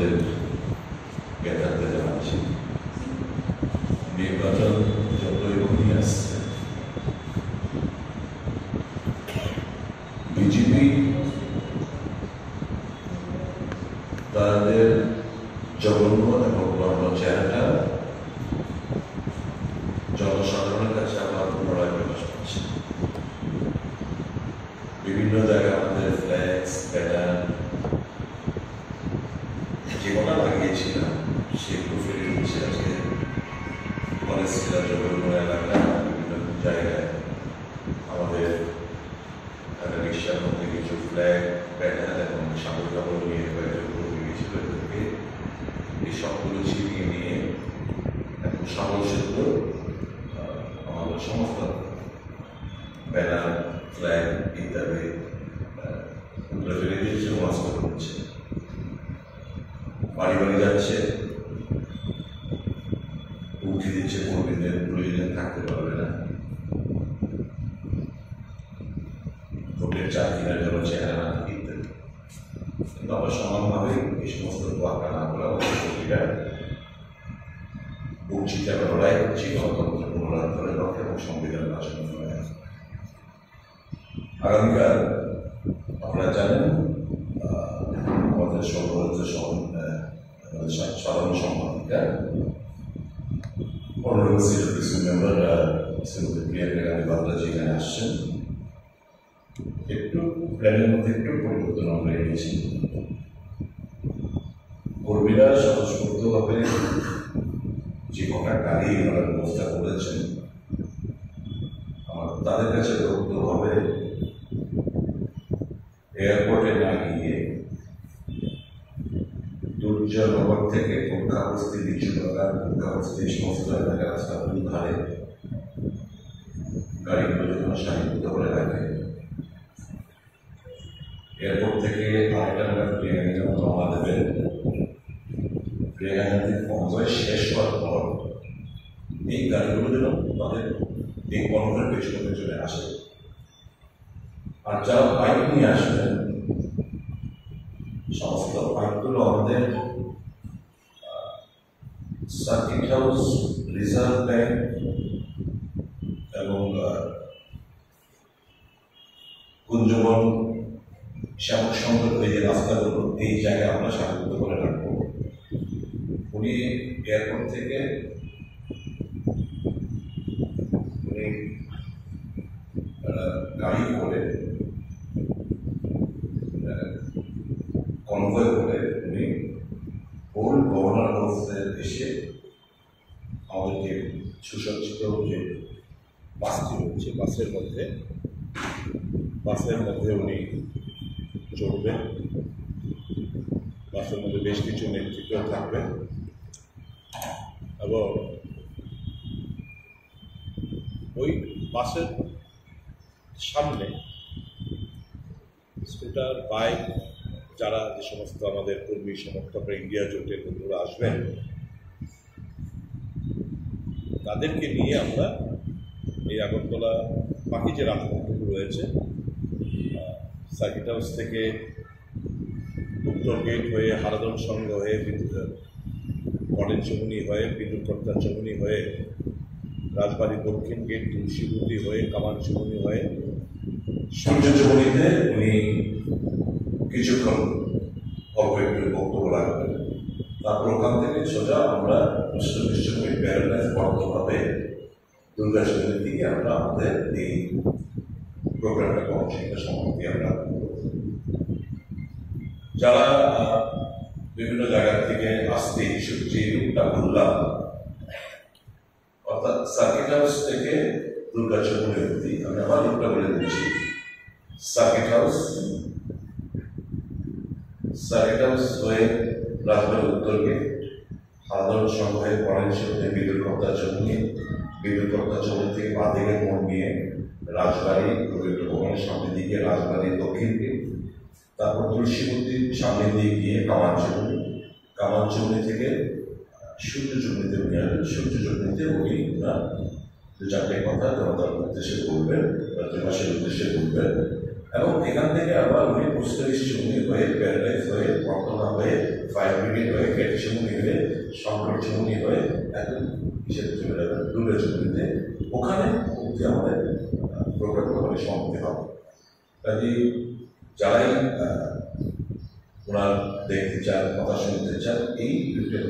আমাদের জ্ঞাতার্থে জানাচ্ছি নির্বাচন যতই ঘনিয়ে আসছে বিজেপি তাদের জঘন্য এবং বর্ণ চেহারাটা জনসাধারণের কাছে আবার পুনরায় প্রকাশ পাচ্ছে। বিভিন্ন জায়গায় আমাদের ফ্ল্যাক্স ব্যানার যেগুলো লাগিয়েছিলাম সেগুলো ফেলে দিচ্ছে। আজকে কলেজ জেলা জঘন্য এলাকা বিভিন্ন জায়গায় আমাদের রিক্সার মধ্যে কিছু ফ্ল্যাগ ব্যানার এবং সাগর কাপড় নিয়ে গিয়েছিল। এদেরকে এই সবগুলো ছিনিয়ে নিয়ে এখন সাগর সেদ্ধ আমাদের সমস্ত ব্যানার ফ্ল্যাগ ইত্যাদি ফেলে দিয়েছে, নষ্ট করছে। বাড়ি বাড়ি যাচ্ছে, উঠে দিচ্ছে কর্মীদের প্রয়োজন থাকতে পারবে না, ভোটের চাকরিরা যেন চেহারা না থাকে ইত্যাদি। কিন্তু আমরা সমানভাবে এই সমস্ত তোয়াক্কা না করা কর্মীরা বঞ্চিত লড়াই করছি গণতন্ত্র পুনরুদ্ধারের লক্ষ্যে এবং সংবিধান বাঁচানোর লড়াই। আগামীকাল আপনারা জানেন আমাদের সর্বভারতীয় সাধারণ সম্পাদিকা honourable city member Shrimati Priyanka Gandhi বাদ্রাজি এখানে আসছেন। একটু প্ল্যানের মধ্যে একটু পরিবর্তন আমরা এনেছি। কর্মীরা স্বতঃস্ফূর্তভাবে যে কটা গাড়ি ওনারা ব্যবস্থা করেছেন, আমার তাদের কাছে দৌড়তে হবে এয়ারপোর্টে না গিয়ে দুর্জয়নগর থেকে কক্ষাবস্তি বিচুবাগান কক্ষাবস্তি সমস্ত এলাকার রাস্তার ধারে গাড়িগুলো যেন সারিবদ্ধ করে রাখে। এয়ারপোর্ট থেকে আরেকটা নাগাদ প্রিয়াঙ্কা যেমন রওনা দেবেন, প্রিয়াঙ্কা গান্ধীর কনভয় শেষ হওয়ার পর এই গাড়িগুলো যেন তাদের এই কনভয়ের পেছনে পেছনে আসে। আর যারা বাইক নিয়ে আসবেন সমস্ত বাইকগুলো আমাদের সার্কিট হাউস, রিজার্ভ ব্যাংক এবং কুঞ্জবন শ্যামক সংঘ এই যে রাস্তাগুলো এই জায়গায় আমরা সারিবদ্ধ করে রাখবো। উনি এয়ারপোর্ট থেকে উনি গাড়ি করে কনভয় করে উনি ওল্ড গভর্নর হাউসে এসে আমাদেরকে সুসজ্জিত যে বাসটি হচ্ছে বাসের মধ্যে উনি চড়বেন। বাসের মধ্যে বেশ কিছু নেতৃত্ব থাকবেন এবং ওই বাসের সামনে স্কুটার, বাইক, যারা যে সমস্ত আমাদের কর্মী সমর্থকরা ইন্ডিয়া জোটের বন্ধুরা আসবেন তাদেরকে নিয়ে আমরা এই আগরতলা বাকি যে রাজপথটুকু রয়েছে সার্কিট হাউস থেকে উত্তর গেট হয়ে হারাদন সংঘ হয়ে কলেজ চমুনি হয়ে বিদ্যুৎ কর্তার চমুনি হয়ে রাজবাড়ি দক্ষিণ গেট তুলসীপুতি হয়ে কামান চমুনি হয়ে সূর্য চমুনিতে উনি কিছুক্ষণ অল্প একটু বক্তব্য রাখবেন। তারপর ওখান থেকে সোজা আমরা বিশ্বকবি প্যারাডাইস বদ্ধভাবে দুর্গাচরণের দিকে আমরা আমাদের এই প্রোগ্রামটা কর্মসূচিটা সমাপ্তি আমরা যারা বিভিন্ন জায়গা থেকে আসতে ইচ্ছুক যে রূপটা বললাম, অর্থাৎ সার্কিট হাউস থেকে দুর্গাচরণ অবধি আমি আবার রূপটা বলে দিচ্ছি। সার্কিট হাউস হয়ে রাজবাড়ি উত্তর গেট, হারাদন সংঘ হয়ে কলেজ হয়ে বিদ্যুৎ কর্তার চমুনি, বিদ্যুৎ কর্তার চমুনি থেকে বাঁদিকের মোড় নিয়ে রাজবাড়ি রবীন্দ্র ভবনের সামনের দিকে রাজবাড়ি দক্ষিণ গেট, তারপর তুলসীপতির সামনের দিকে গিয়ে কামানচুমনি থেকে সূর্য চমুনিতে উনি আসবেন। সূর্য চমুনিতে উনি ওনার দু চারটে কথা জনতার উদ্দেশ্যে বলবেন, রাজ্যবাসীর উদ্দেশ্যে বলবেন। এবং এখান থেকে আবার উনি পোস্টারিস্ট চুমনি হয়ে প্যারাডাইজ হয়ে বর্তমান হয়ে ফায়ার ব্রিগেড হয়ে ক্যাটিসমনি হয়ে সংকট চুমনি হয়ে একদম হিসেবে চলে যাবেন দুর্গা চুমনিতে। ওখানে অবধি আমাদের প্রোগ্রামগুলো সমাপ্তি হবে। কাজে যারাই ওনার দেখতে চান, কথা শুনতে চান, এই রুটের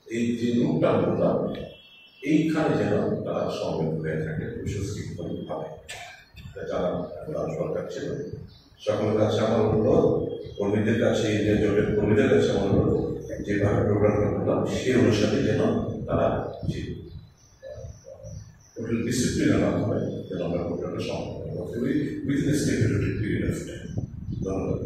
এই যে রুটটা বললাম এইখানে যেন তারা সমবেত হয়ে থাকে সুশৃঙ্খলভাবে। যারা সরকার ছিল সকলের কাছে আমার অনুরোধ, কর্মীদের কাছে ইন্ডিয়ান জোটের কর্মীদের কাছে আমার অনুরোধ, যেভাবে প্রোগ্রামটা করলাম সেই অনুসারে যেন তারা ডিসিপ্লিনের মাধ্যমে যেন আমরা প্রোগ্রামটা সমাপ্ত করতে পারি with a stability period of time. ধন্যবাদ।